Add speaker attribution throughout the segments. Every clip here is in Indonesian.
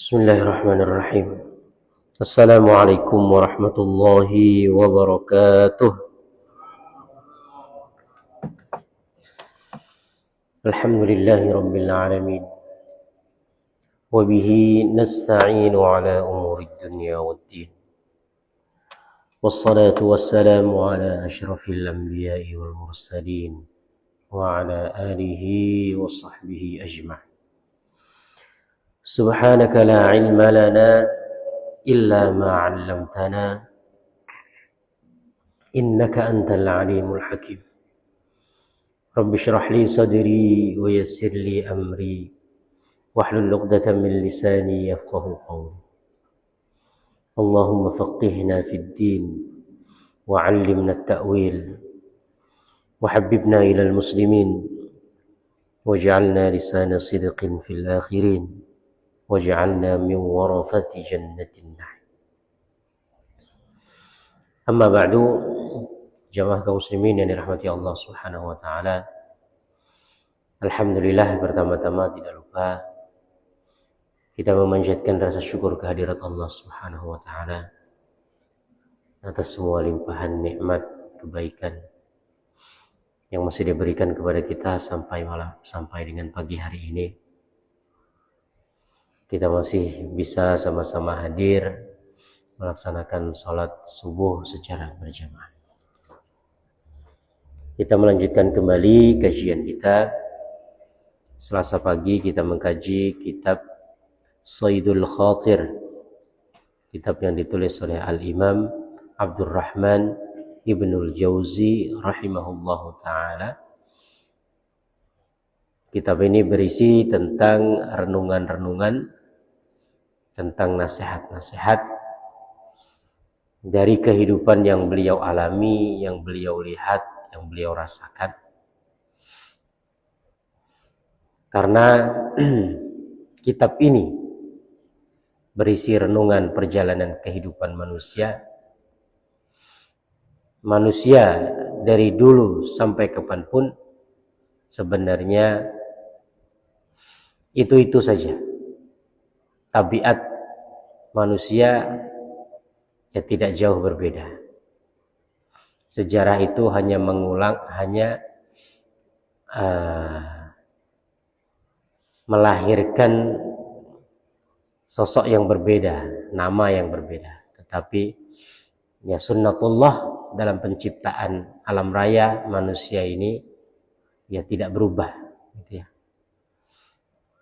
Speaker 1: Bismillahirrahmanirrahim. Assalamualaikum warahmatullahi wabarakatuh. Alhamdulillahi rabbil alamin. Wabihi nasta'inu ala umuri dunya waddin. Wassalatu wassalamu ala ashrafil anbiya'i wal mursalin wa ala alihi wa sahbihi ajma'in. Subhanaka la ilma lana illa ma 'allamtana innaka antal alimul hakim. Rabbi shrah li sadri wa yassir li amri wahlul 'uqdatam min lisani yafqahu qawli. Allahumma faqihna fid din wa 'allimna at-ta'wil wa habbibna ilal muslimin waj'alna lisana sidqin fil akhirin waj'alna min warafati jannatin na'im. Amma ba'du, jamaah kaum muslimin yang dirahmati Allah Subhanahu wa taala. Alhamdulillah, pertama-tama tidak lupa kita memanjatkan rasa syukur kehadirat Allah Subhanahu wa taala atas semua limpahan nikmat kebaikan yang masih diberikan kepada kita sampai dengan pagi hari ini. Kita masih bisa sama-sama hadir melaksanakan sholat subuh secara berjamaah. Kita melanjutkan kembali kajian kita. Selasa pagi kita mengkaji kitab Saidul Khatir, kitab yang ditulis oleh Al-Imam Abdurrahman Ibnul Jauzi rahimahullahu ta'ala. Kitab ini berisi tentang renungan-renungan, tentang nasihat-nasihat dari kehidupan yang beliau alami, yang beliau lihat, yang beliau rasakan. Karena kitab ini berisi renungan perjalanan kehidupan manusia. Manusia dari dulu sampai kapanpun sebenarnya itu saja. Tabiat manusia ya tidak jauh berbeda. Sejarah itu hanya mengulang, melahirkan sosok yang berbeda, nama yang berbeda. Tetapi ya sunnatullah dalam penciptaan alam raya manusia ini ya tidak berubah, gitu ya.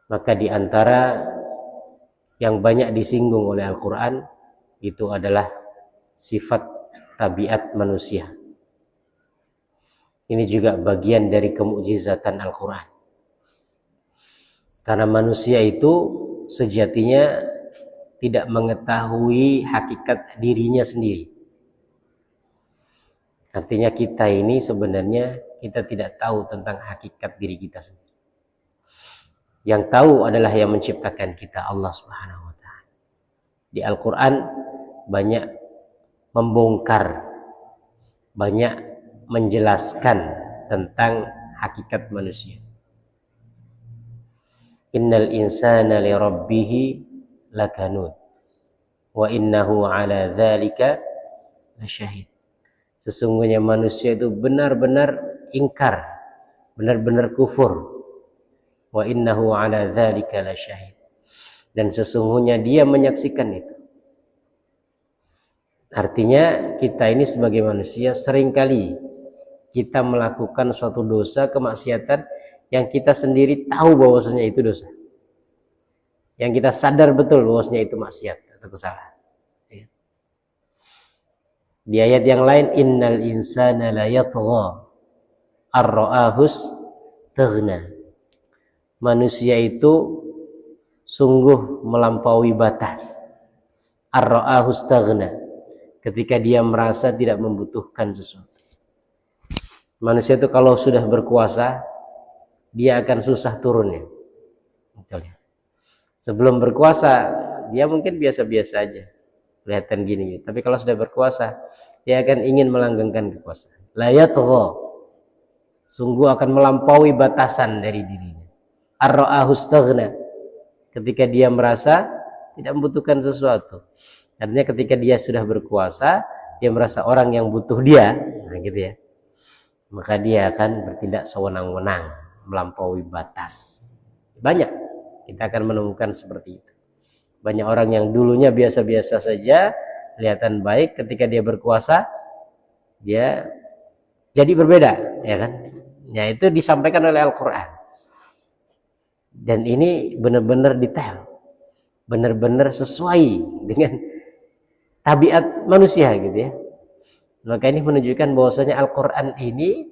Speaker 1: Maka di antara yang banyak disinggung oleh Al-Quran itu adalah sifat tabiat manusia. Ini juga bagian dari kemukjizatan Al-Quran. Karena manusia itu sejatinya tidak mengetahui hakikat dirinya sendiri. Artinya kita ini sebenarnya kita tidak tahu tentang hakikat diri kita sendiri. Yang tahu adalah yang menciptakan kita, Allah Subhanahu wa ta'ala. Di Al-Quran banyak membongkar, banyak menjelaskan tentang hakikat manusia. Innal insana li rabbihi lakanud wa innahu ala dzalika lasyahid. Sesungguhnya manusia itu benar-benar ingkar, benar-benar kufur. Wa innahu ala dzalika lasyahid. Dan sesungguhnya dia menyaksikan itu. Artinya kita ini sebagai manusia seringkali kita melakukan suatu dosa, kemaksiatan yang kita sendiri tahu bahwasanya itu dosa. Yang kita sadar betul bahwasanya itu maksiat atau kesalahan. Di ayat yang lain, innal insana la yatgha ar-ra'ahus taghna. Manusia itu sungguh melampaui batas. Ar-ra'ahus taghna. Ketika dia merasa tidak membutuhkan sesuatu. Manusia itu kalau sudah berkuasa, dia akan susah turunnya. Betul ya. Sebelum berkuasa, dia mungkin biasa-biasa aja. Kelihatan gini. Tapi kalau sudah berkuasa, dia akan ingin melanggengkan kekuasaan. La yatgha. Sungguh akan melampaui batasan dari dirinya. Ar-ra'ahu staghna. Ketika dia merasa tidak membutuhkan sesuatu. Artinya ketika dia sudah berkuasa, dia merasa orang yang butuh dia, nah gitu ya, maka dia akan bertindak sewenang-wenang, melampaui batas. Banyak kita akan menemukan seperti itu. Banyak orang yang dulunya biasa-biasa saja, kelihatan baik, ketika dia berkuasa, dia jadi berbeda, ya kan? Ya, itu disampaikan oleh Al-Quran. Dan ini benar-benar detail, benar-benar sesuai dengan tabiat manusia gitu ya. Maka ini menunjukkan bahwasanya Al-Quran ini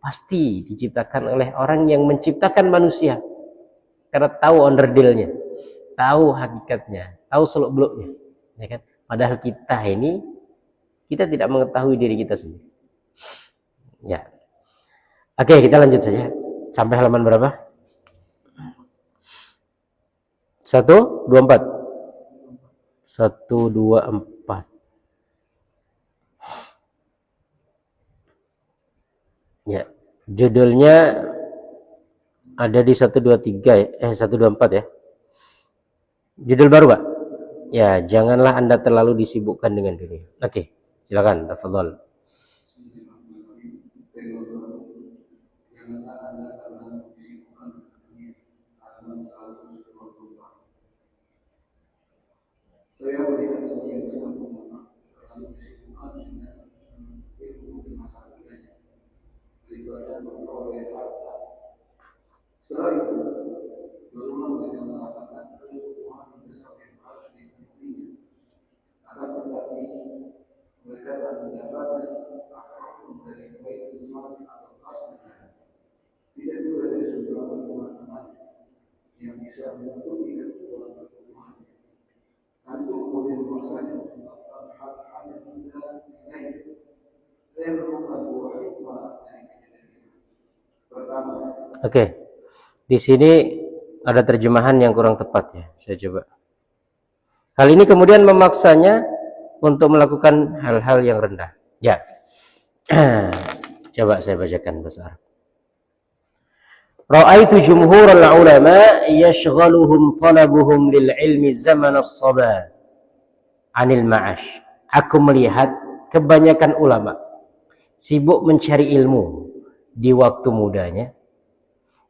Speaker 1: pasti diciptakan oleh orang yang menciptakan manusia, karena tahu onderdilnya, tahu hakikatnya, tahu seluk-beluknya, ya kan? Padahal kita ini, kita tidak mengetahui diri kita sendiri. Ya. Oke, kita lanjut saja. Sampai halaman berapa? 124. 124. Ya, judulnya ada di 123 ya, 124 ya. Judul baru, Pak. Ya, janganlah Anda terlalu disibukkan dengan dunia. Oke, silakan, tafadhol.
Speaker 2: Saya melihat sebagai Islam ulama terlalu disibukkan dengan ilmu di masa mudanya, beribadah memperoleh harta. Setelah itu, barulah mereka merasakan kebutuhan besar yang harus dipenuhinya. Akan tetapi, mereka tak mendapatkan apapun dari baik iman atau kasihnya. Tidak juga dari sumbangan teman-teman yang bisa menutupi kebutuhan kebutuhannya. Nanti kemudian masanya melakukan hal-hal yang tidak diinginkan. Saya menemukan dua hikmah dari kejadian ini. Pertama.
Speaker 1: Oke, di sini ada terjemahan yang kurang tepat ya. Saya coba. Hal ini kemudian memaksanya untuk melakukan hal-hal yang rendah. Ya, coba saya bacakan bahasa Arab. Ra'aitu jumhurul ulama yashghaluhum talabuhum lil ilmi zaman as-sabah anil ma'ash. Aku melihat kebanyakan ulama sibuk mencari ilmu di waktu mudanya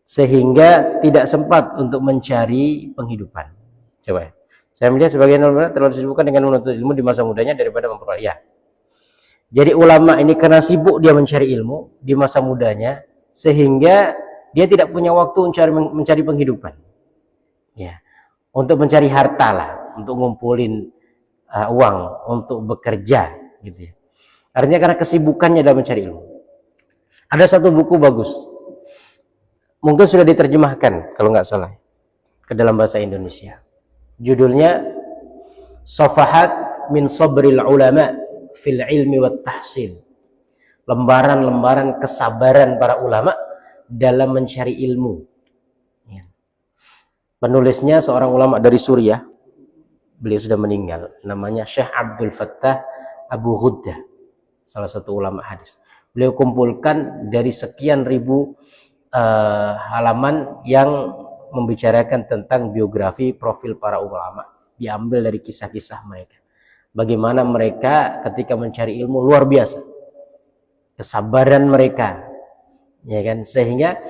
Speaker 1: sehingga tidak sempat untuk mencari penghidupan. Coba ya. Saya melihat sebagian ulama terlalu disibukkan dengan menuntut ilmu di masa mudanya daripada memperoleh. Ya. Jadi ulama ini karena sibuk dia mencari ilmu di masa mudanya sehingga dia tidak punya waktu mencari penghidupan, ya, untuk mencari harta lah, untuk ngumpulin uang, untuk bekerja, gitu ya. Artinya karena kesibukannya dalam mencari ilmu. Ada satu buku bagus, mungkin sudah diterjemahkan kalau nggak salah ke dalam bahasa Indonesia. Judulnya Safahat min Sabril Ulama fil Ilmi wat Tahsil. Lembaran-lembaran kesabaran para ulama dalam mencari ilmu. Penulisnya seorang ulama dari Suriah. Beliau sudah meninggal. Namanya Syekh Abdul Fattah Abu Ghuddah, salah satu ulama hadis. Beliau kumpulkan dari sekian ribu halaman yang membicarakan tentang biografi profil para ulama, diambil dari kisah-kisah mereka. Bagaimana mereka ketika mencari ilmu luar biasa. Kesabaran mereka, ya kan, sehingga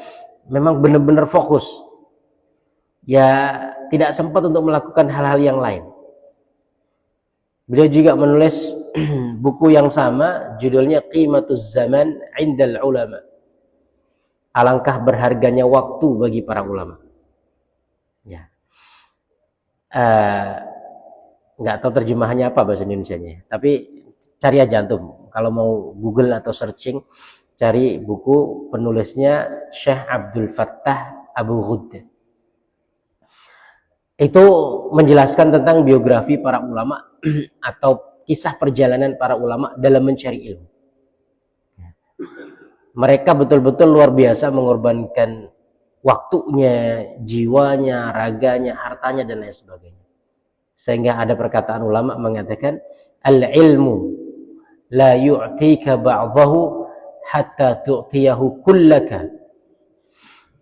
Speaker 1: memang benar-benar fokus, ya, tidak sempat untuk melakukan hal-hal yang lain. Beliau juga menulis buku yang sama, judulnya Qimatuz Zaman Indal Ulama. Alangkah berharganya waktu bagi para ulama. Ya, nggak tahu terjemahannya apa bahasa Indonesianya, tapi cari aja antum. Kalau mau Google atau searching, cari buku penulisnya Syekh Abdul Fattah Abu Ghuddah. Itu menjelaskan tentang biografi para ulama atau kisah perjalanan para ulama dalam mencari ilmu. Mereka betul-betul luar biasa mengorbankan waktunya, jiwanya, raganya, hartanya, dan lain sebagainya. Sehingga ada perkataan ulama mengatakan, al-ilmu la yu'tika ba'dahu hatta tu'tiyahu kullaka.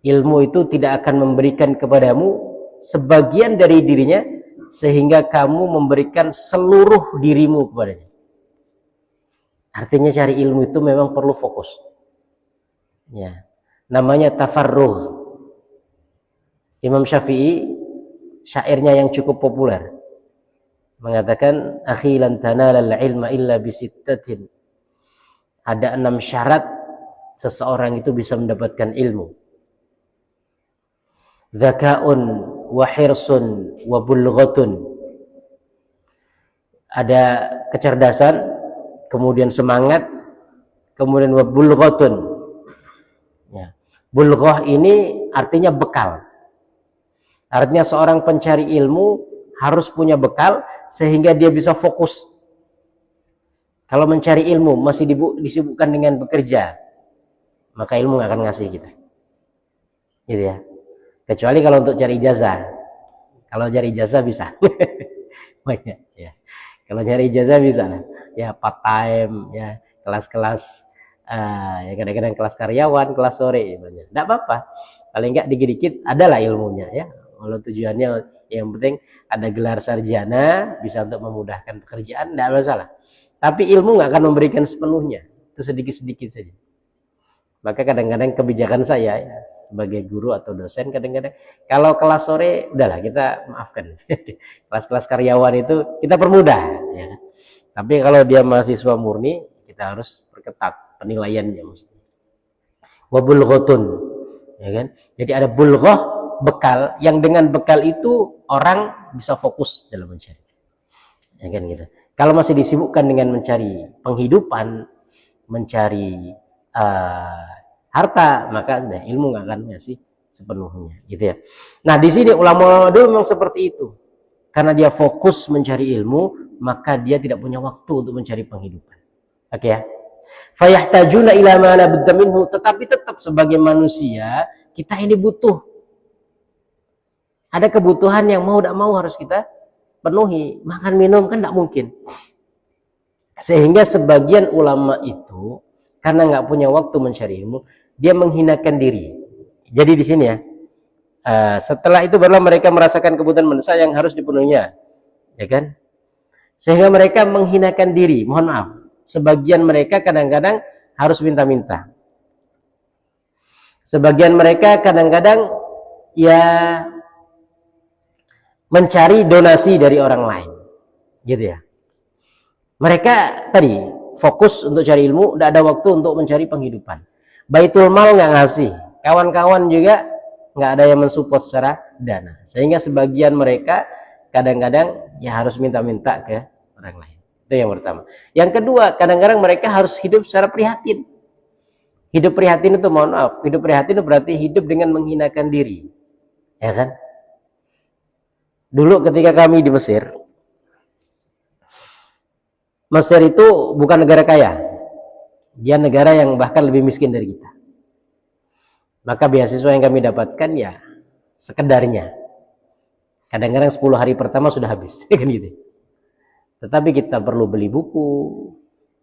Speaker 1: Ilmu itu tidak akan memberikan kepadamu sebagian dari dirinya sehingga kamu memberikan seluruh dirimu kepadanya. Artinya cari ilmu itu memang perlu fokus. Ya, namanya tafarrugh. Imam Syafi'i, syairnya yang cukup populer, mengatakan, akhi lan tanalal ilma illa bisittatin. Ada 6 syarat seseorang itu bisa mendapatkan ilmu. Dzaka'un wa hirsun wa bulghatun. Ada kecerdasan, kemudian semangat, kemudian wa bulghatun. Ya. Bulghah ini artinya bekal. Artinya seorang pencari ilmu harus punya bekal sehingga dia bisa fokus. Kalau mencari ilmu masih disibukkan dengan bekerja, maka ilmu nggak akan ngasih kita. Gitu ya. Kecuali kalau untuk cari ijazah. Kalau cari ijazah bisa. Banyak ya. Kalau cari ijazah bisa lah. Ya part time ya, kelas-kelas ya kadang-kadang kelas karyawan, kelas sore banyak. Enggak apa-apa. Paling enggak dikit-dikit adalah ilmunya ya. Kalau tujuannya yang penting ada gelar sarjana, bisa untuk memudahkan pekerjaan, enggak masalah. Tapi ilmu nggak akan memberikan sepenuhnya. Itu sedikit-sedikit saja. Maka kadang-kadang kebijakan saya ya, sebagai guru atau dosen, kadang-kadang kalau kelas sore udahlah kita maafkan. Kelas-kelas karyawan itu kita permudah ya. Tapi kalau dia mahasiswa murni, kita harus perketat penilaiannya. Wa bulghatun, ya kan? Jadi ada bulghah, bekal, yang dengan bekal itu orang bisa fokus dalam mencari. Ya kan gitu. Kalau masih disibukkan dengan mencari penghidupan, mencari harta, maka sudah ilmu nggak akan ngasih sepenuhnya, gitu ya. Nah di sini ulama dulu memang seperti itu, karena dia fokus mencari ilmu, maka dia tidak punya waktu untuk mencari penghidupan. Oke ya. Fayahtajuna ila ma la budda minhu, tetapi tetap sebagai manusia kita ini butuh. Ada kebutuhan yang mau tidak mau harus kita penuhi. Makan minum kan tidak mungkin. Sehingga sebagian ulama itu karena nggak punya waktu mencari ilmu, dia menghinakan diri. Jadi di sini ya, setelah itu barulah mereka merasakan kebutuhan mendesak yang harus dipenuhinya, ya kan? Sehingga mereka menghinakan diri. Mohon maaf, sebagian mereka kadang-kadang harus minta-minta. Sebagian mereka kadang-kadang ya mencari donasi dari orang lain, gitu ya. Mereka tadi fokus untuk cari ilmu, tidak ada waktu untuk mencari penghidupan. Baitul mal nggak ngasih, kawan-kawan juga nggak ada yang mensupport secara dana, sehingga sebagian mereka kadang-kadang ya harus minta-minta ke orang lain. Itu yang pertama. Yang kedua, kadang-kadang mereka harus hidup secara prihatin. Hidup prihatin itu, mohon maaf, hidup prihatin itu berarti hidup dengan menghinakan diri, ya kan? Dulu ketika kami di Mesir itu bukan negara kaya. Dia negara yang bahkan lebih miskin dari kita. Maka beasiswa yang kami dapatkan ya sekedarnya. Kadang-kadang 10 hari pertama sudah habis, kan gitu. Tetapi kita perlu beli buku,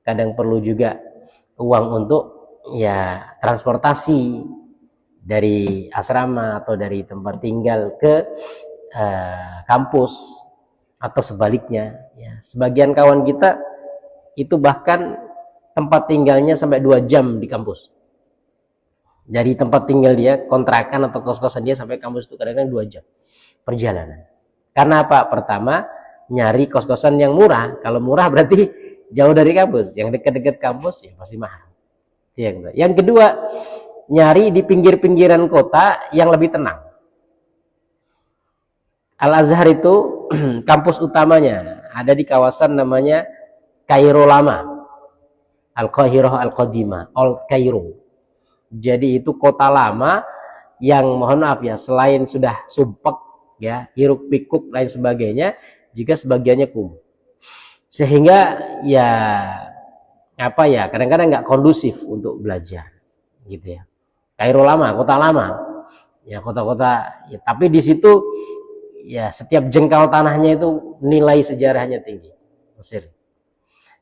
Speaker 1: kadang perlu juga uang untuk ya transportasi dari asrama atau dari tempat tinggal ke kampus atau sebaliknya. Ya, sebagian kawan kita itu bahkan tempat tinggalnya sampai 2 jam di kampus. Dari tempat tinggal dia, kontrakan atau kos-kosan dia sampai kampus itu kadang-kadang 2 jam perjalanan. Karena apa? Pertama, nyari kos-kosan yang murah. Kalau murah berarti jauh dari kampus. Yang dekat-dekat kampus ya pasti mahal. Yang kedua, nyari di pinggir-pinggiran kota yang lebih tenang. Al-Azhar itu kampus utamanya ada di kawasan namanya Kairo Lama, Al-Qahirah Al-Qadimah, Old Cairo. Jadi itu kota lama yang mohon maaf ya, selain sudah sumpek ya, hiruk pikuk lain sebagainya, juga sebagiannya kumuh. Sehingga ya apa ya, kadang-kadang nggak kondusif untuk belajar, gitu ya. Kairo Lama, kota lama, ya kota-kota. Ya, tapi di situ ya setiap jengkal tanahnya itu nilai sejarahnya tinggi, Mesir.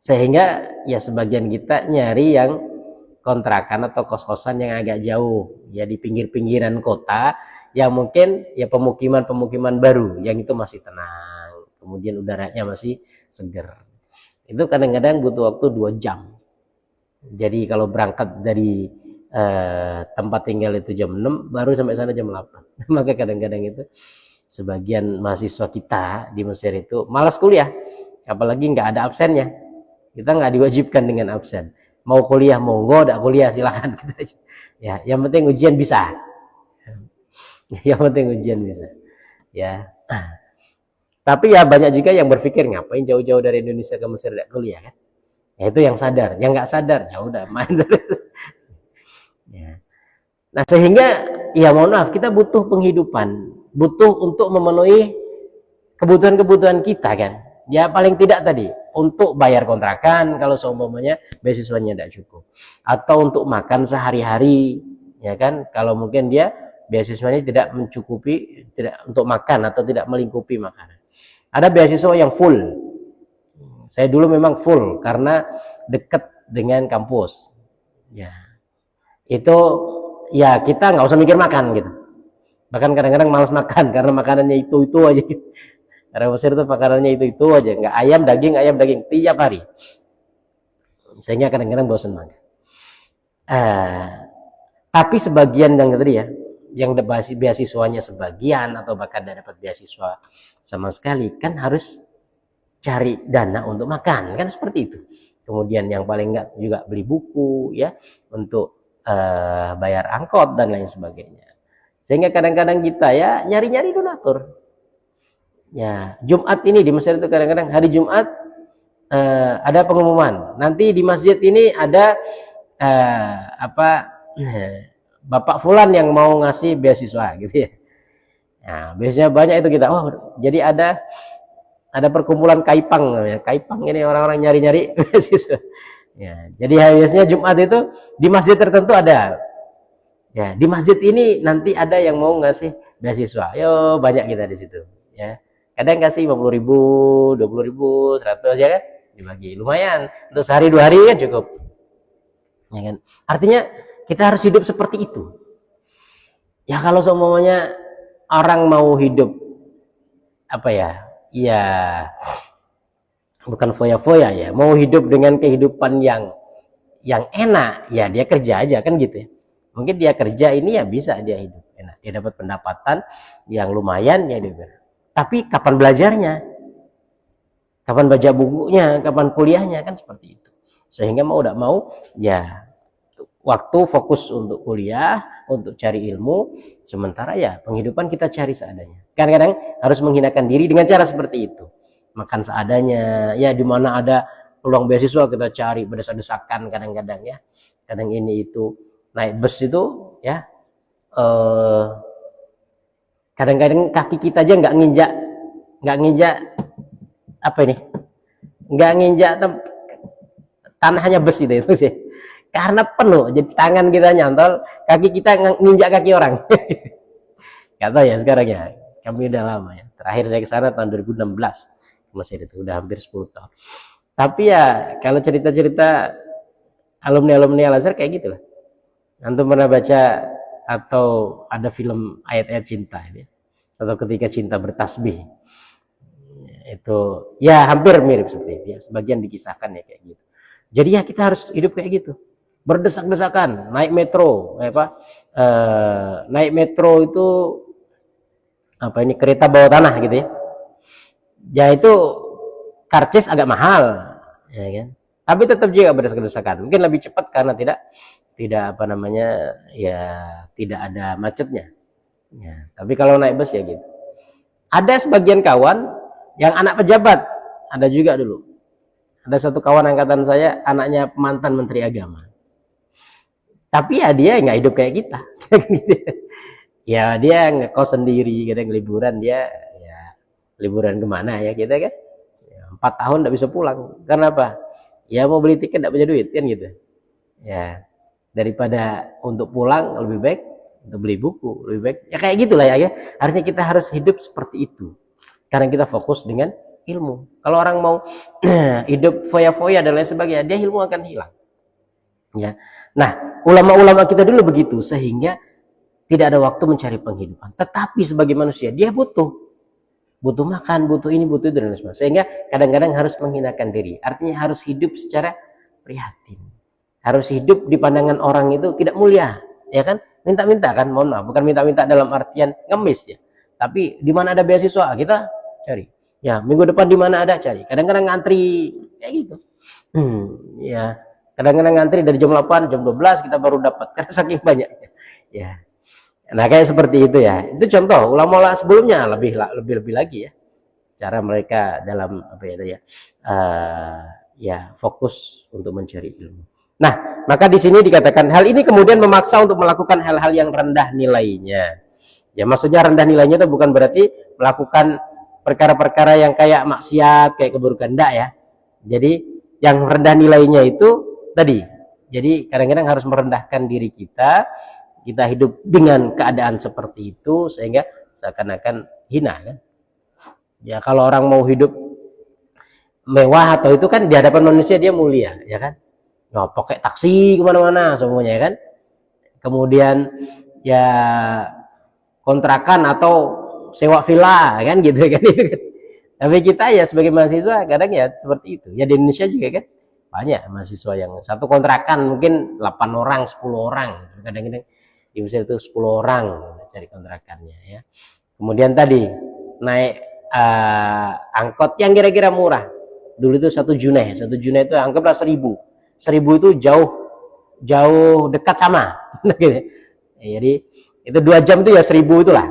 Speaker 1: Sehingga ya sebagian kita nyari yang kontrakan atau kos-kosan yang agak jauh, ya di pinggir-pinggiran kota, yang mungkin ya pemukiman-pemukiman baru, yang itu masih tenang, kemudian udaranya masih segar. Itu kadang-kadang butuh waktu 2 jam. Jadi kalau berangkat dari tempat tinggal itu jam 6, baru sampai sana jam 8. Maka kadang-kadang itu sebagian mahasiswa kita di Mesir itu malas kuliah, apalagi nggak ada absennya. Kita nggak diwajibkan dengan absen. Mau kuliah monggo, nggak kuliah silakan. Ya, yang penting ujian bisa. Yang penting ujian bisa. Ya. Tapi ya banyak juga yang berpikir ngapain jauh-jauh dari Indonesia ke Mesir tidak kuliah kan? Ya itu yang sadar. Yang nggak sadar ya udah main terus. Ya. Nah sehingga ya mohon maaf kita butuh penghidupan, butuh untuk memenuhi kebutuhan-kebutuhan kita kan. Ya paling tidak tadi untuk bayar kontrakan kalau seumpamanya beasiswanya tidak cukup, atau untuk makan sehari-hari ya kan, kalau mungkin dia beasiswanya tidak mencukupi, tidak untuk makan atau tidak melingkupi makanan. Ada beasiswa yang full, saya dulu memang full karena dekat dengan kampus ya, itu ya kita nggak usah mikir makan gitu, bahkan kadang-kadang malas makan karena makanannya itu aja gitu. Karena Mesir itu makanannya itu aja, nggak ayam daging tiap hari, sehingga kadang-kadang bosan makan. Tapi sebagian yang tadi ya, yang beasiswanya sebagian atau bahkan tidak dapat beasiswa sama sekali, kan harus cari dana untuk makan, kan seperti itu. Kemudian yang paling enggak juga beli buku ya, untuk bayar angkot dan lain sebagainya. Sehingga kadang-kadang kita ya nyari-nyari donatur. Ya, Jumat ini di Mesir itu kadang-kadang hari Jumat ada pengumuman. Nanti di masjid ini ada Bapak Fulan yang mau ngasih beasiswa gitu ya. Nah, biasanya banyak itu kita. Oh, jadi ada perkumpulan Kaipang namanya. Kaipang ini orang-orang nyari-nyari beasiswa. Ya, jadi biasanya Jumat itu di masjid tertentu ada. Ya, di masjid ini nanti ada yang mau ngasih beasiswa. Yo, banyak kita di situ, ya. Kadang kasih 50.000, 20.000, 100 ya kan, dibagi lumayan untuk sehari 2 hari kan cukup, ya kan. Artinya kita harus hidup seperti itu. Ya kalau semuanya orang mau hidup apa ya, ya bukan foya-foya ya, mau hidup dengan kehidupan yang enak, ya dia kerja aja kan gitu ya. Mungkin dia kerja ini ya bisa dia hidup enak, dia dapat pendapatan yang lumayan ya dia. Tapi kapan belajarnya? Kapan baca bukunya? Kapan kuliahnya? Kan seperti itu. Sehingga mau tidak mau, ya waktu fokus untuk kuliah, untuk cari ilmu, sementara ya penghidupan kita cari seadanya. Kadang-kadang harus menghinakan diri dengan cara seperti itu. Makan seadanya, ya di mana ada peluang beasiswa kita cari berdesak-desakan kadang-kadang ya. Kadang ini itu naik bus itu ya. Kadang-kadang kaki kita aja nggak nginjak apa ini, nggak nginjak tanahnya bus itu sih, karena penuh. Jadi tangan kita nyantol, kaki kita nginjak kaki orang. Nggak tahu ya sekarang ya, kami udah lama ya. Terakhir saya ke sana tahun 2016 Mesir, itu udah hampir 10 tahun. Tapi ya kalau cerita-cerita alumni Al-Azhar kayak gitulah. Antum pernah baca atau ada film ayat-ayat cinta ini, atau ketika cinta bertasbih, itu ya hampir mirip seperti itu ya, sebagian dikisahkan ya kayak gitu. Jadi ya kita harus hidup kayak gitu, berdesak-desakan naik metro, naik metro itu apa ini, kereta bawah tanah gitu ya. Ya itu karcis agak mahal ya kan, tapi tetap juga berdesak-desakan. Mungkin lebih cepat karena tidak apa namanya ya, tidak ada macetnya ya. Tapi kalau naik bus ya gitu. Ada sebagian kawan yang anak pejabat, ada juga dulu. Ada satu kawan angkatan saya, anaknya mantan menteri agama. Tapi ya dia nggak hidup kayak kita. Ya dia ngekos sendiri, kadang liburan dia ya liburan kemana ya kita kan. Ya, 4 tahun nggak bisa pulang. Karena apa? Ya mau beli tiket nggak punya duit kan gitu. Ya daripada untuk pulang lebih baik untuk beli buku, lebih baik ya kayak gitulah ya. Artinya kita harus hidup seperti itu karena kita fokus dengan ilmu. Kalau orang mau hidup foya-foya dan lain sebagainya, dia ilmu akan hilang ya. Nah ulama-ulama kita dulu begitu, sehingga tidak ada waktu mencari penghidupan. Tetapi sebagai manusia dia butuh butuh makan, butuh ini, butuh itu, dan sebagainya. Sehingga kadang-kadang harus menghinakan diri. Artinya harus hidup secara prihatin. Harus hidup di pandangan orang itu tidak mulia, ya kan? Minta-minta kan, mohon maaf, bukan minta-minta dalam artian ngemis ya. Tapi di mana ada beasiswa kita cari. Ya, minggu depan di mana ada cari. Kadang-kadang ngantri kayak gitu. Ya, kadang-kadang ngantri dari jam 8, jam 12 kita baru dapat karena saking banyaknya. Ya. Nah, kayak seperti itu ya. Itu contoh ulama-ulama sebelumnya lebih lagi ya. Cara mereka dalam apa ya, ya fokus untuk mencari ilmu. Nah, maka di sini dikatakan hal ini kemudian memaksa untuk melakukan hal-hal yang rendah nilainya. Ya, maksudnya rendah nilainya itu bukan berarti melakukan perkara-perkara yang kayak maksiat, kayak keburukan, enggak ya. Jadi yang rendah nilainya itu tadi. Jadi kadang-kadang harus merendahkan diri kita hidup dengan keadaan seperti itu sehingga seakan-akan hina kan. Ya kalau orang mau hidup mewah atau itu kan di hadapan manusia dia mulia, ya kan. Nah, pakai taksi kemana-mana semuanya ya kan. Kemudian ya kontrakan atau sewa villa kan gitu kan itu kan. Tapi kita ya sebagai mahasiswa kadang ya seperti itu. Ya di Indonesia juga kan banyak mahasiswa yang satu kontrakan mungkin 8 orang, 10 orang. Kadang-kadang di Mesir itu 10 orang cari kontrakannya ya. Kemudian tadi naik angkot yang kira-kira murah. Dulu itu 1 junai. 1 junai itu anggaplah 1000. 1000 itu jauh dekat sama. Jadi itu 2 jam itu ya 1000 itulah.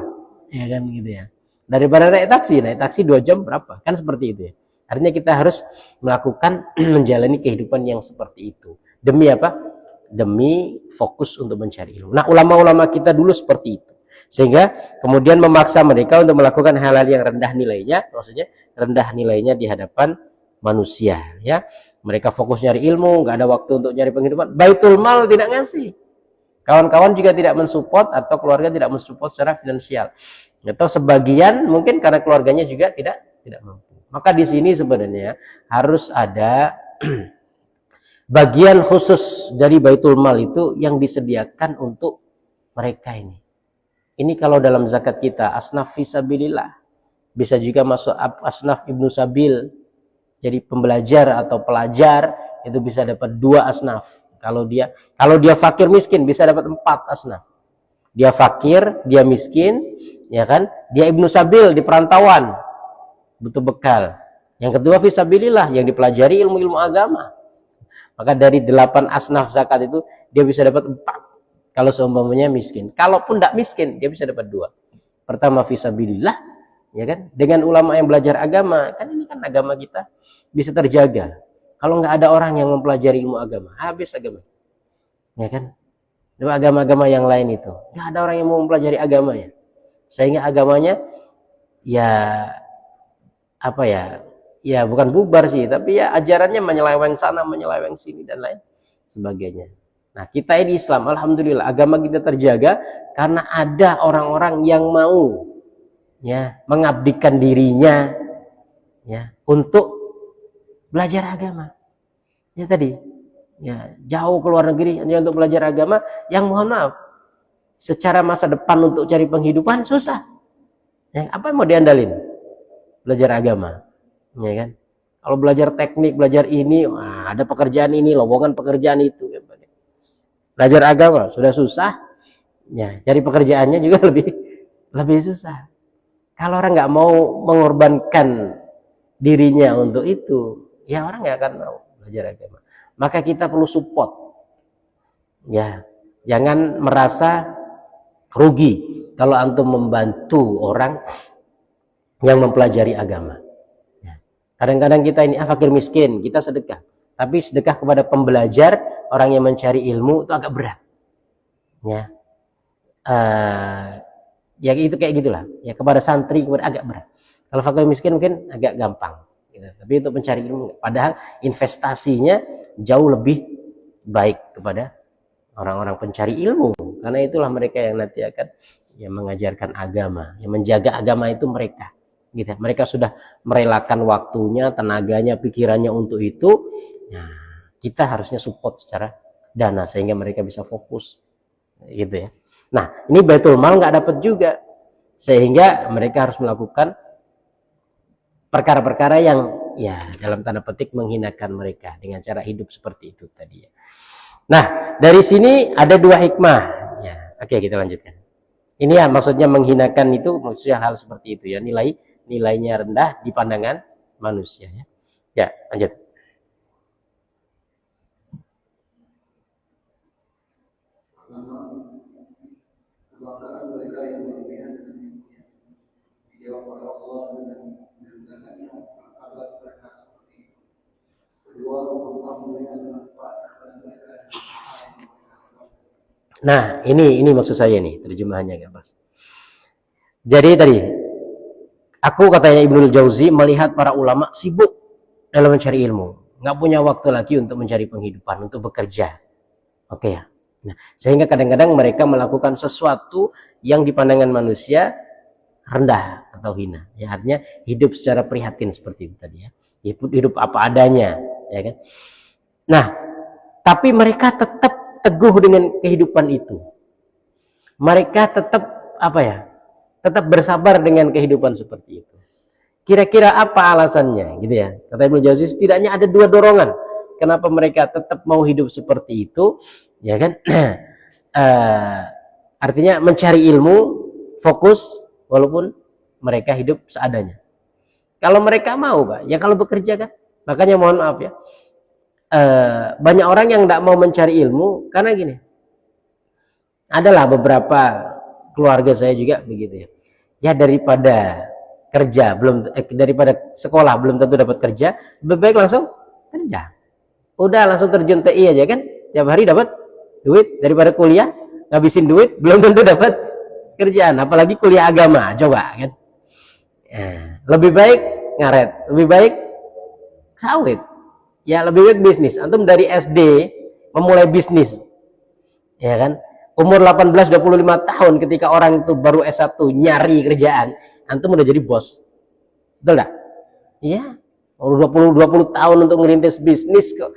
Speaker 1: Ya kan gitu ya. Daripada naik taksi 2 jam berapa? Kan seperti itu ya. Artinya kita harus melakukan menjalani kehidupan yang seperti itu. Demi apa? Demi fokus untuk mencari ilmu. Nah, ulama-ulama kita dulu seperti itu. Sehingga kemudian memaksa mereka untuk melakukan hal-hal yang rendah nilainya, maksudnya rendah nilainya di hadapan manusia, ya. Mereka fokus nyari ilmu, nggak ada waktu untuk nyari penghidupan. Baitul mal tidak ngasih. Kawan-kawan juga tidak mensupport atau keluarga tidak mensupport secara finansial. Atau sebagian mungkin karena keluarganya juga tidak mampu. Maka di sini sebenarnya harus ada bagian khusus dari Baitul Mal itu yang disediakan untuk mereka ini. Ini kalau dalam zakat kita asnaf fisabilillah, bisa juga masuk asnaf ibnu sabil. Jadi pembelajar atau pelajar itu bisa dapat 2 asnaf. Kalau dia fakir miskin bisa dapat 4 asnaf. Dia fakir, dia miskin, ya kan? Dia ibnu sabil di perantauan, butuh bekal. Yang kedua fisabilillah yang dipelajari ilmu-ilmu agama. Maka dari 8 asnaf zakat itu dia bisa dapat 4. Kalau seumpamanya miskin. Kalaupun tidak miskin, dia bisa dapat 2. Pertama fisabilillah, ya kan? Dengan ulama yang belajar agama, kan ini kan agama kita bisa terjaga. Kalau nggak ada orang yang mempelajari ilmu agama, habis agama. Ya kan? Agama-agama yang lain itu, nggak ada orang yang mau mempelajari agamanya. Sehingga agamanya ya apa ya? Ya bukan bubar sih, tapi ya ajarannya menyeleweng sana, menyeleweng sini dan lain sebagainya. Nah, kita ini Islam, alhamdulillah agama kita terjaga karena ada orang-orang yang mau ya mengabdikan dirinya ya untuk belajar agama. Ya tadi, ya jauh ke luar negeri hanya untuk belajar agama yang mohon maaf secara masa depan untuk cari penghidupan susah. Ya, apa yang mau diandalin? Belajar agama. Ya kan? Kalau belajar teknik, belajar ini, wah, ada pekerjaan ini, lowongan pekerjaan itu. Belajar agama sudah susah, ya cari pekerjaannya juga lebih susah. Kalau orang nggak mau mengorbankan dirinya untuk itu, ya orang nggak akan mau belajar agama. Maka kita perlu support, ya jangan merasa rugi kalau antum membantu orang yang mempelajari agama. Kadang-kadang kita ini fakir miskin, kita sedekah. Tapi sedekah kepada pembelajar, orang yang mencari ilmu itu agak berat. Ya, ya itu kayak gitulah. Ya kepada santri kepada agak berat. Kalau fakir miskin mungkin agak gampang. Gitu. Tapi untuk mencari ilmu, padahal investasinya jauh lebih baik kepada orang-orang pencari ilmu. Karena itulah mereka yang nanti akan ya, mengajarkan agama, yang menjaga agama itu mereka. Gitu. Mereka sudah merelakan waktunya, tenaganya, pikirannya untuk itu. Nah, kita harusnya support secara dana sehingga mereka bisa fokus, gitu ya. Nah, ini Baitul Mal nggak dapat juga, sehingga mereka harus melakukan perkara-perkara yang ya dalam tanda petik menghinakan mereka dengan cara hidup seperti itu tadi ya. Nah, dari sini ada dua hikmah ya. Oke, kita lanjutkan. Ini ya maksudnya menghinakan itu maksudnya hal seperti itu ya, nilainya rendah di pandangan manusia ya. Ya, lanjut.
Speaker 2: Kebanggaan mereka yang berlebihan dengan dunia dijawab oleh Allah dengan merendahkannya agar mereka seperti itu. Kedua, Allah memberikan manfaat kepada mereka.
Speaker 1: Nah, ini maksud saya nih terjemahannya nggak pas. Jadi tadi aku katanya Ibnul Jauzi melihat para ulama sibuk dalam mencari ilmu, nggak punya waktu lagi untuk mencari penghidupan, untuk bekerja. Oke ya. Nah, sehingga kadang-kadang mereka melakukan sesuatu yang di pandangan manusia rendah atau hina. Ya, artinya hidup secara prihatin seperti itu tadi ya. Hidup apa adanya, ya kan? Nah, tapi mereka tetap teguh dengan kehidupan itu. Mereka tetap apa ya? Tetap bersabar dengan kehidupan seperti itu. Kira-kira apa alasannya, gitu ya? Kata Ibnu Jauzi, setidaknya ada dua dorongan. Kenapa mereka tetap mau hidup seperti itu? Ya kan? Artinya mencari ilmu, fokus, walaupun mereka hidup seadanya. Kalau mereka mau, Pak, ya kalau bekerja kan. Makanya mohon maaf ya, banyak orang yang tidak mau mencari ilmu karena gini. Adalah beberapa keluarga saya juga begitu ya. Ya daripada kerja daripada sekolah belum tentu dapat kerja, lebih baik langsung kerja. Udah langsung terjun TI aja kan, tiap hari dapat duit daripada kuliah ngabisin duit belum tentu dapat kerjaan, apalagi kuliah agama coba kan. Lebih baik ngaret, lebih baik sawit. Ya lebih baik bisnis. Antum dari SD memulai bisnis. Ya kan? Umur 18-25 tahun ketika orang itu baru S1 nyari kerjaan, antum udah jadi bos. Betul enggak? Iya. 20 tahun untuk ngerintis bisnis kok.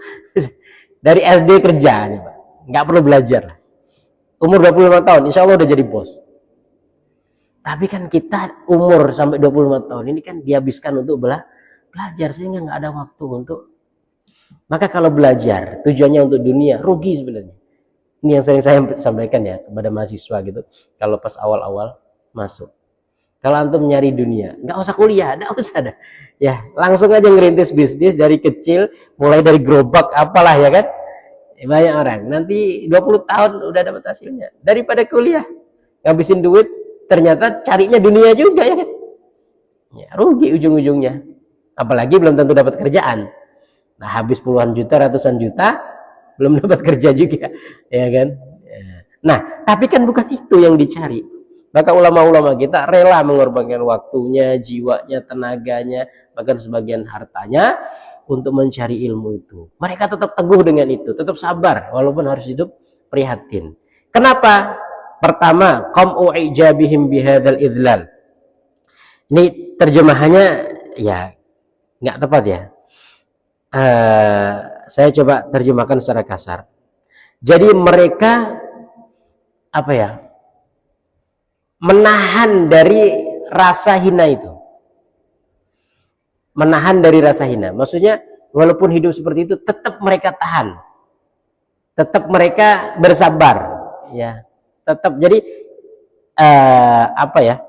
Speaker 1: Dari SD kerja aja, Pak. Nggak perlu belajar. Umur 25 tahun, insya Allah udah jadi bos. Tapi kan kita umur sampai 25 tahun ini kan dihabiskan untuk belajar, sehingga nggak ada waktu untuk. Maka kalau belajar tujuannya untuk dunia, rugi sebenarnya. Ini yang sering saya sampaikan ya kepada mahasiswa gitu. Kalau pas awal-awal masuk. Kalau antum nyari dunia, nggak usah kuliah, nggak usah dah. Ya, langsung aja ngerintis bisnis dari kecil, mulai dari gerobak apalah ya kan. Banyak orang, nanti 20 tahun udah dapat hasilnya. Daripada kuliah, ngabisin duit, ternyata carinya dunia juga ya kan. Ya, rugi ujung-ujungnya. Apalagi belum tentu dapat kerjaan. Nah, habis puluhan juta, ratusan juta, belum dapat kerja juga, ya kan. Nah, tapi kan bukan itu yang dicari. Maka ulama-ulama kita rela mengorbankan waktunya, jiwanya, tenaganya, bahkan sebagian hartanya untuk mencari ilmu itu. Mereka tetap teguh dengan itu, tetap sabar walaupun harus hidup prihatin. Kenapa? Pertama, qam'u ijabihim bihadzal idlal. Ini terjemahannya ya nggak tepat ya. Saya coba terjemahkan secara kasar. Jadi mereka apa ya? Menahan dari rasa hina itu. Menahan dari rasa hina. Maksudnya walaupun hidup seperti itu tetap mereka tahan. Tetap mereka bersabar, ya. Tetap jadi apa ya?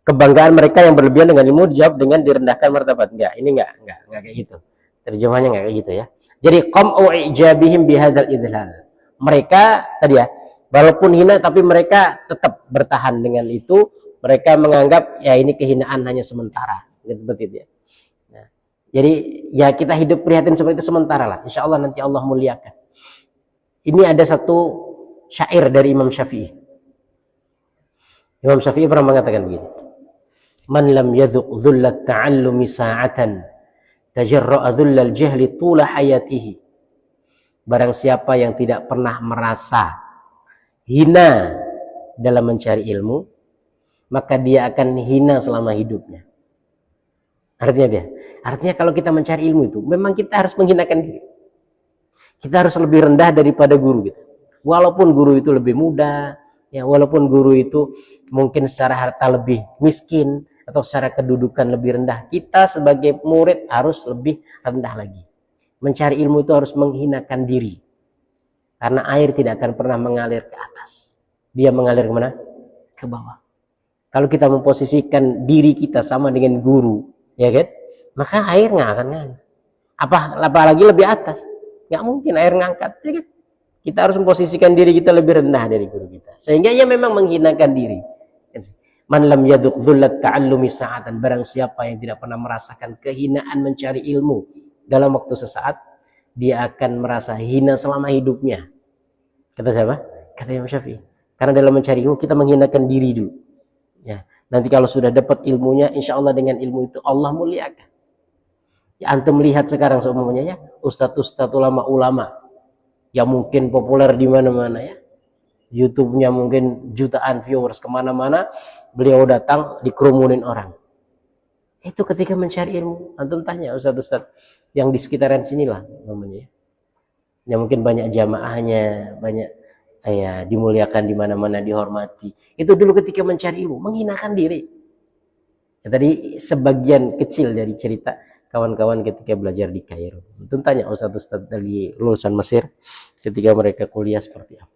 Speaker 1: Kebanggaan mereka yang berlebihan dengan ilmu dijawab dengan direndahkan martabat. Enggak, ini enggak kayak gitu. Terjemahnya enggak kayak gitu ya. Jadi qam'u ijabihim bihadzal idlal. Mereka tadi ya, walaupun hina tapi mereka tetap bertahan dengan itu. Mereka menganggap ya ini kehinaan hanya sementara, seperti itu ya. Nah, jadi ya kita hidup prihatin seperti itu sementara lah. Insya Allah nanti Allah muliakan. Ini ada satu syair dari Imam Syafi'i. Imam Syafi'i pernah mengatakan begini. Man lam yadhuq dhullat ta'allumi sa'atan tajarra'a dhullal jahli tula hayatihi. Barang siapa yang tidak pernah merasa hina dalam mencari ilmu, maka dia akan hina selama hidupnya. Artinya kalau kita mencari ilmu itu, memang kita harus menghinakan diri. Kita harus lebih rendah daripada guru kita. Walaupun guru itu lebih muda, Ya, walaupun guru itu mungkin secara harta lebih miskin atau secara kedudukan lebih rendah, kita sebagai murid harus lebih rendah lagi. Mencari ilmu itu harus menghinakan diri. Karena air tidak akan pernah mengalir ke atas. Dia mengalir kemana? Ke bawah. Kalau kita memposisikan diri kita sama dengan guru, ya kan? Maka air nggak akan ngalir. Apalagi lebih atas. Nggak mungkin air ngangkat, ya kan? Kita harus memposisikan diri kita lebih rendah dari guru kita. Sehingga ia memang menghinakan diri. Man lam yadhuq dhullat ta'allumi sa'atan, barang siapa yang tidak pernah merasakan kehinaan mencari ilmu dalam waktu sesaat, dia akan merasa hina selama hidupnya. Kata siapa? Kata Imam Syafi'i. Karena dalam mencari ilmu kita menghinakan diri dulu. Ya, nanti kalau sudah dapat ilmunya, insya Allah dengan ilmu itu Allah muliakan. Ya, antum lihat sekarang semuanya ya, ustadz-ustadz ulama-ulama yang mungkin populer di mana-mana ya. YouTube-nya mungkin jutaan viewers kemana-mana, beliau datang dikerumunin orang. Itu ketika mencari ilmu. Antum tanya ustadz-ustadz yang di sekitaran sinilah namanya. Ya mungkin banyak jamaahnya, banyak ya dimuliakan di mana-mana, dihormati. Itu dulu ketika mencari ilmu, menghinakan diri. Ya, tadi sebagian kecil dari cerita kawan-kawan ketika belajar di Kairo. Itu tanya ustadz-ustadz dari lulusan Mesir ketika mereka kuliah seperti apa.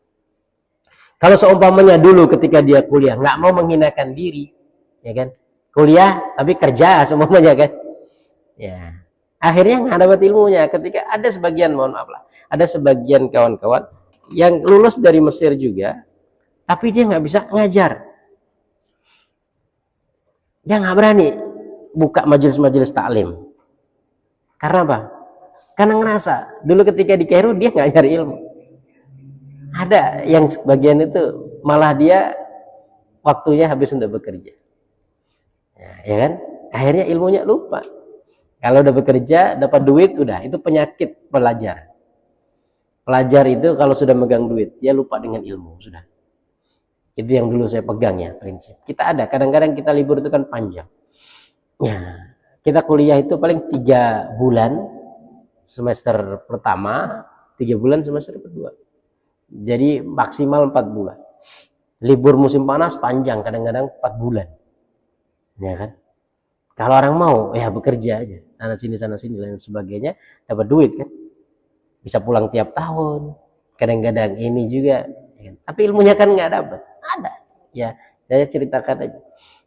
Speaker 1: Kalau seumpamanya dulu ketika dia kuliah nggak mau menghinakan diri, ya kan? Kuliah tapi kerja semuanya kan? Ya. Akhirnya nggak dapat ilmunya. Ketika ada sebagian, mohon maaf lah, ada sebagian kawan-kawan yang lulus dari Mesir juga, tapi dia nggak bisa ngajar. Dia nggak berani buka majelis-majelis taklim. Karena apa? Karena ngerasa dulu ketika di Kairo dia nggak nyari ilmu. Ada yang sebagian itu malah dia waktunya habis untuk bekerja. Ya kan? Akhirnya ilmunya lupa. Kalau udah bekerja, dapat duit, udah. Itu penyakit pelajar. Pelajar itu kalau sudah megang duit, dia lupa dengan ilmu. Sudah. Itu yang dulu saya pegang ya, prinsip. Kita ada, kadang-kadang kita libur itu kan panjang. Ya, kita kuliah itu paling 3 bulan semester pertama, 3 bulan semester kedua. Jadi maksimal 4 bulan. Libur musim panas panjang, kadang-kadang 4 bulan. Ya kan? Kalau orang mau, ya bekerja aja. Sana sini, dan sebagainya. Dapat duit kan. Bisa pulang tiap tahun. Kadang-kadang ini juga. Ya kan? Tapi ilmunya kan nggak dapat. Ada. Ya, saya ceritakan aja.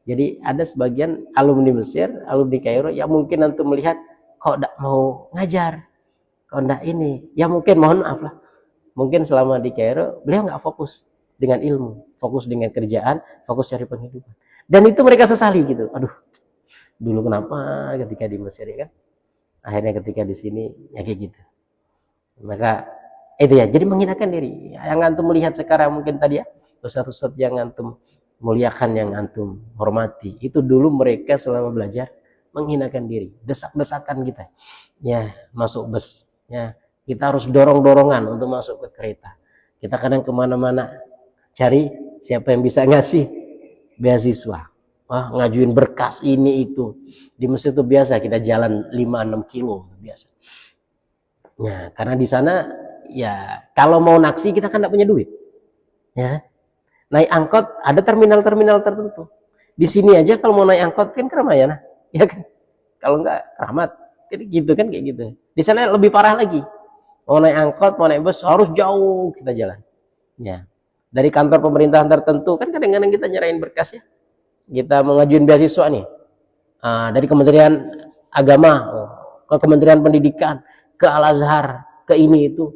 Speaker 1: Jadi ada sebagian alumni Mesir, alumni Kairo, yang mungkin nanti melihat, kok nggak mau ngajar. Kok nggak ini. Ya mungkin, mohon maaf lah. Mungkin selama di Kairo, beliau nggak fokus dengan ilmu. Fokus dengan kerjaan, fokus cari penghidupan. Dan itu mereka sesali gitu. Aduh. Dulu kenapa ketika di Mesir ya kan, akhirnya ketika di sini ya kayak gitu. Maka itu ya, jadi menghinakan diri. Yang antum melihat sekarang mungkin tadi ya, ustadz-ustadz yang antum muliakan, yang antum hormati, itu dulu mereka selama belajar menghinakan diri, desak-desakan kita. Ya, masuk bus, ya kita harus dorong-dorongan untuk masuk ke kereta. Kita kadang kemana-mana cari siapa yang bisa ngasih beasiswa. Ngajuin berkas ini itu. Di Mesir itu biasa kita jalan 5-6 kilo biasa. Ya, karena di sana ya kalau mau naksi kita kan tidak punya duit. Ya. Naik angkot ada terminal-terminal tertentu. Di sini aja kalau mau naik angkot kan keramaian, ya kan? Kalau enggak keramat. Gitu kan kayak gitu. Di sana lebih parah lagi. Mau naik angkot, mau naik bus harus jauh kita jalan. Ya. Dari kantor pemerintahan tertentu kan kadang-kadang kita nyerahin berkas ya. Kita mengajuin beasiswa nih dari Kementerian Agama ke Kementerian Pendidikan ke Al-Azhar ke ini itu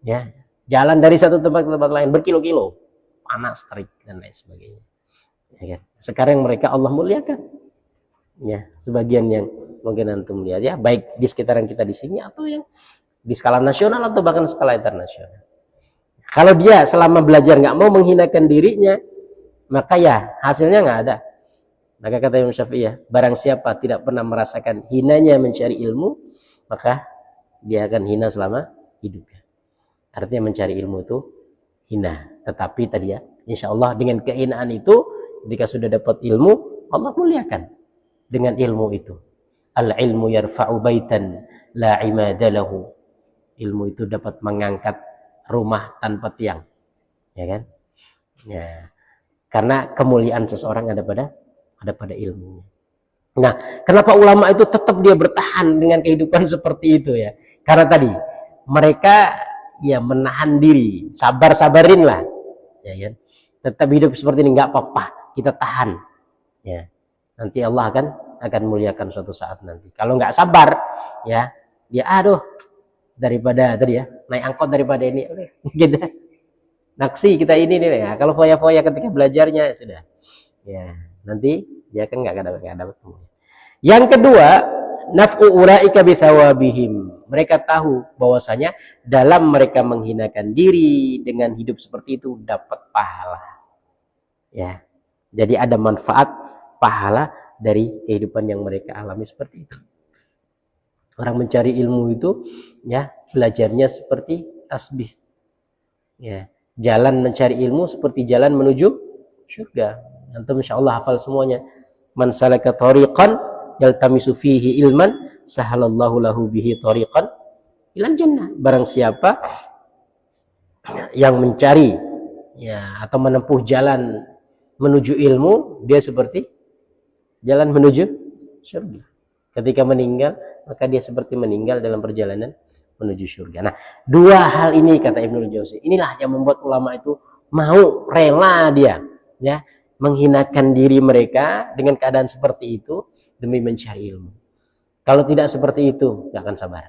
Speaker 1: ya, jalan dari satu tempat ke tempat lain berkilo-kilo, panas terik dan lain sebagainya ya kan? Sekarang mereka Allah muliakan ya, sebagian yang mungkin antum lihat ya, baik di sekitaran kita di sini atau yang di skala nasional atau bahkan skala internasional. Kalau dia selama belajar nggak mau menghinakan dirinya, maka ya hasilnya nggak ada. Maka kata Imam Syafi'i ya, barang siapa tidak pernah merasakan hinanya mencari ilmu, maka dia akan hina selama hidupnya. Artinya mencari ilmu itu hina. Tetapi tadi ya, insya Allah dengan kehinaan itu, ketika sudah dapat ilmu, Allah muliakan dengan ilmu itu. Al-ilmu yarfa'u baitan la imada lahu. Ilmu itu dapat mengangkat rumah tanpa tiang. Ya kan? Ya, karena kemuliaan seseorang ada pada ilmunya. Nah, kenapa ulama itu tetap dia bertahan dengan kehidupan seperti itu ya? Karena tadi mereka ya menahan diri, sabarin lah, ya kan? Tetap hidup seperti ini nggak apa-apa, kita tahan, ya. Nanti Allah akan muliakan suatu saat nanti. Kalau nggak sabar, ya dia aduh daripada tadi ya naik angkot daripada ini, gitu. Naksi kita ini nih ya. Kalau foya-foya ketika belajarnya sudah, ya nanti dia kan nggak dapat. Yang kedua, naf'u ulaika bithawabihim. Mereka tahu bahwasanya dalam mereka menghinakan diri dengan hidup seperti itu dapat pahala. Ya. Jadi ada manfaat pahala dari kehidupan yang mereka alami seperti itu. Orang mencari ilmu itu ya belajarnya seperti tasbih. Ya, jalan mencari ilmu seperti jalan menuju surga. Antum insyaallah hafal semuanya. Man salaka thariqan yaltamisu fihi ilman sahalallahu lahu bihi thariqan ilal jannah. Barang siapa yang mencari ya atau menempuh jalan menuju ilmu, dia seperti jalan menuju surga. Ketika meninggal, maka dia seperti meninggal dalam perjalanan menuju surga. Nah, dua hal ini kata Ibnul Jauzi, inilah yang membuat ulama itu mau rela dia ya menghinakan diri mereka dengan keadaan seperti itu demi mencari ilmu. Kalau tidak seperti itu, nggak akan sabar,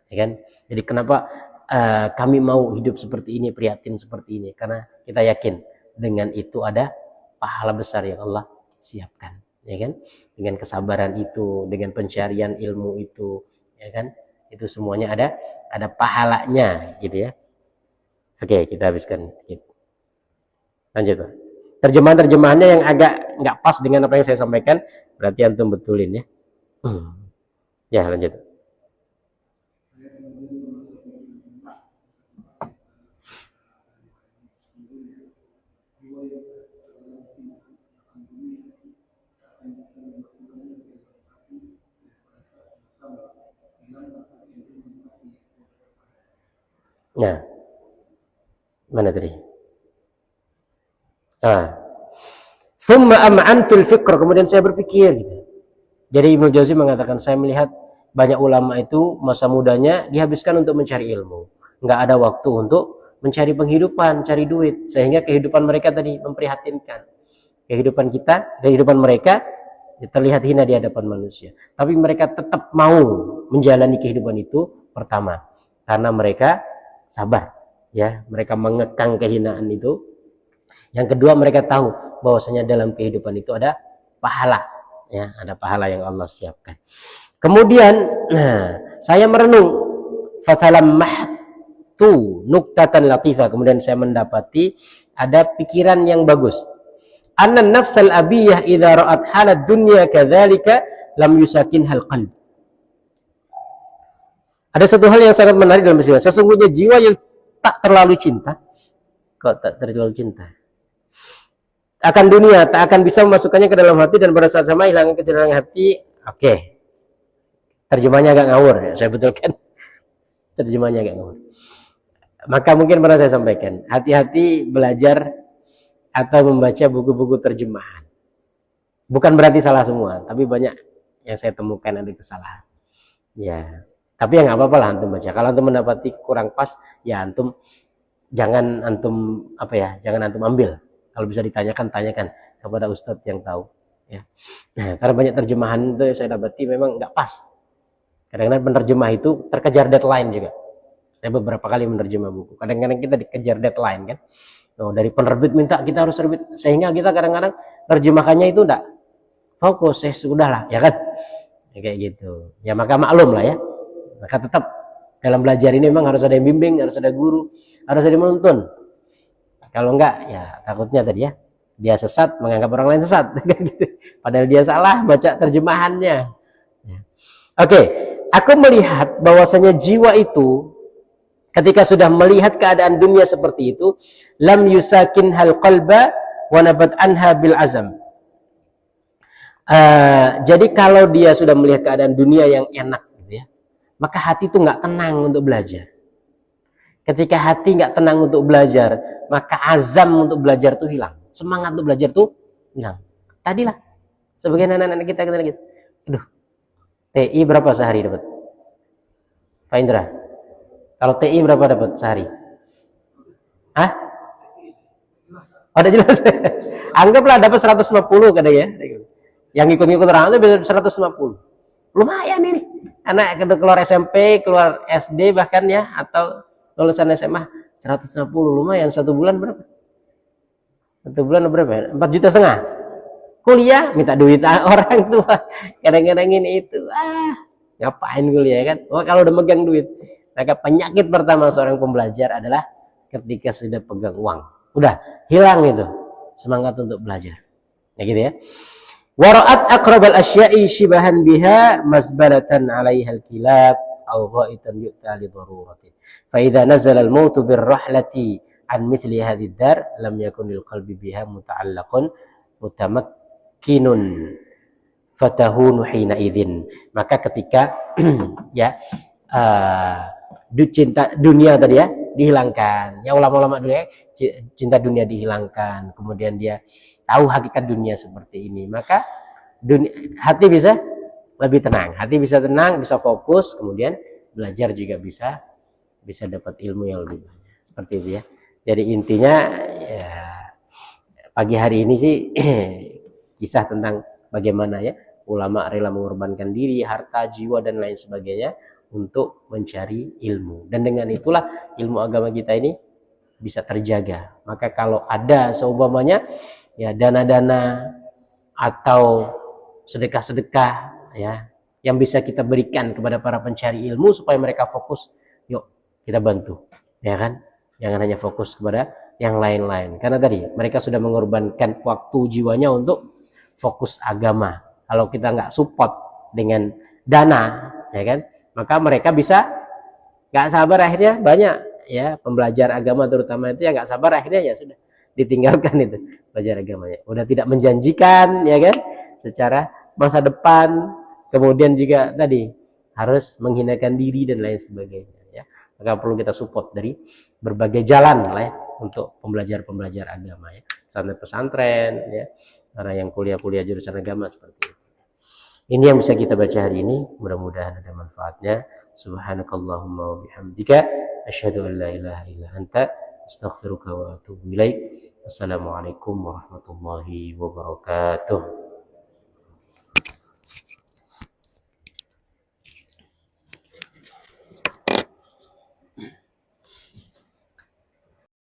Speaker 1: ya kan? Jadi kenapa kami mau hidup seperti ini, prihatin seperti ini? Karena kita yakin dengan itu ada pahala besar yang Allah siapkan, ya kan? Dengan kesabaran itu, dengan pencarian ilmu itu, ya kan? Itu semuanya ada pahalanya, gitu ya. Oke, kita habiskan. Lanjut, Pak. Terjemahan-terjemahannya yang agak nggak pas dengan apa yang saya sampaikan, berarti antum betulin ya. Ya, lanjut. Nah, mana tadi? Thumma am'antul fikr, kemudian saya berpikir gitu. Jadi Ibnu Jauzi mengatakan, saya melihat banyak ulama itu masa mudanya dihabiskan untuk mencari ilmu, nggak ada waktu untuk mencari penghidupan, cari duit, sehingga kehidupan mereka tadi memprihatinkan. Kehidupan mereka terlihat hina di hadapan manusia. Tapi mereka tetap mau menjalani kehidupan itu, pertama karena mereka sabar, ya, mereka mengekang kehinaan itu. Yang kedua, mereka tahu bahwasanya dalam kehidupan itu ada pahala, ya, ada pahala yang Allah siapkan. Kemudian, saya merenung, fatalammahtu nuktatan latifah, kemudian saya mendapati ada pikiran yang bagus. Anna nafsal abiyah idza ra'at halad dunya kadzalika lam yusakin hal qalb. Ada satu hal yang sangat menarik dalam peristiwa. Sesungguhnya jiwa yang tak terlalu cinta akan dunia, tak akan bisa memasukkannya ke dalam hati, dan pada saat sama hilangkan ke dalam hati. Oke. Terjemahnya agak ngawur, ya. Saya betulkan. Terjemahnya agak ngawur. Maka mungkin pernah saya sampaikan, hati-hati belajar atau membaca buku-buku terjemahan. Bukan berarti salah semua, tapi banyak yang saya temukan ada kesalahan. Ya, tapi ya nggak apa-apa lah antum baca. Kalau antum mendapati kurang pas, ya jangan antum ambil. Kalau bisa ditanyakan, tanyakan kepada ustadz yang tahu. Ya. Nah, karena banyak terjemahan itu saya dapati memang nggak pas. Kadang-kadang penerjemah itu terkejar deadline juga. Saya beberapa kali menerjemah buku. Kadang-kadang kita dikejar deadline kan. Dari penerbit minta kita harus terbit, sehingga kita kadang-kadang terjemahannya itu enggak fokus. Sudahlah, ya kan? Ya, kayak gitu. Ya maka maklum lah ya. Maka tetap dalam belajar ini memang harus ada yang bimbing, harus ada guru, harus ada yang menuntun. Kalau enggak, ya takutnya tadi ya, dia sesat menganggap orang lain sesat. Padahal dia salah baca terjemahannya. Oke, aku melihat bahwasanya jiwa itu ketika sudah melihat keadaan dunia seperti itu, lam yusakin hal qalba wa nabat anha bil azam. Jadi kalau dia sudah melihat keadaan dunia yang enak, gitu ya, maka hati itu nggak tenang untuk belajar. Ketika hati nggak tenang untuk belajar, maka azam untuk belajar tuh hilang, semangat untuk belajar tuh hilang. Tadilah sebagian anak-anak kita gitu, aduh, TI berapa sehari dapat? Pak Indra, kalau TI berapa dapat sehari? Hah? Oh, udah jelas. Anggaplah dapat 150 kadang ya. Yang ikut-ikut orang itu bisa 150. Lumayan ini. Anak keluar SMP, keluar SD bahkan ya, atau lulusan SMA 150, lumayan. Satu bulan berapa? Satu bulan berapa? 4,5 juta. Kuliah minta duit orang tua. Kadang-kadang ini itu. Ngapain kuliah kan? Oh, kalau udah megang duit. Maka penyakit pertama seorang pembelajar adalah ketika sudah pegang uang. Udah hilang itu semangat untuk belajar. Ya gitu ya. Wara'at aqrabal asya'i shibahan biha mazbalatan 'alaiha al-kilab aw gha'itan yu'ta li darurati. Fa idza nazala al-mautu bir-rahlati an mithli hadhihi ad-dar lam yakun lil qalbi biha muta'allaqun mutamakkinun fatahunu hina idzin. Maka ketika ya cinta dunia tadi ya dihilangkan, ya ulama-ulama dulu ya, cinta dunia dihilangkan, kemudian dia tahu hakikat dunia seperti ini, maka hati bisa lebih tenang, hati bisa tenang, bisa fokus, kemudian belajar juga bisa dapat ilmu yang lebih banyak, seperti itu ya. Jadi intinya ya, pagi hari ini sih kisah tentang bagaimana ya ulama rela mengorbankan diri, harta, jiwa dan lain sebagainya untuk mencari ilmu, dan dengan itulah ilmu agama kita ini bisa terjaga. Maka kalau ada seumpamanya ya dana-dana atau sedekah-sedekah ya yang bisa kita berikan kepada para pencari ilmu supaya mereka fokus, yuk kita bantu, ya kan? Jangan hanya fokus kepada yang lain-lain, karena tadi mereka sudah mengorbankan waktu jiwanya untuk fokus agama. Kalau kita nggak support dengan dana, ya kan, maka mereka bisa nggak sabar, akhirnya banyak ya pembelajar agama terutama itu ya nggak sabar, akhirnya ya sudah ditinggalkan itu belajar agamanya, udah tidak menjanjikan ya kan secara masa depan, kemudian juga tadi harus menghinakan diri dan lain sebagainya ya. Maka perlu kita support dari berbagai jalan lah ya untuk pembelajar agama ya, pesantren ya, orang yang kuliah jurusan agama seperti itu. Ini yang bisa kita baca hari ini, mudah-mudahan ada manfaatnya. Subhanakallahumma wa bihamdika asyhadu an la ilaha illa anta astaghfiruka wa atubu ilaik. Assalamualaikum warahmatullahi wabarakatuh.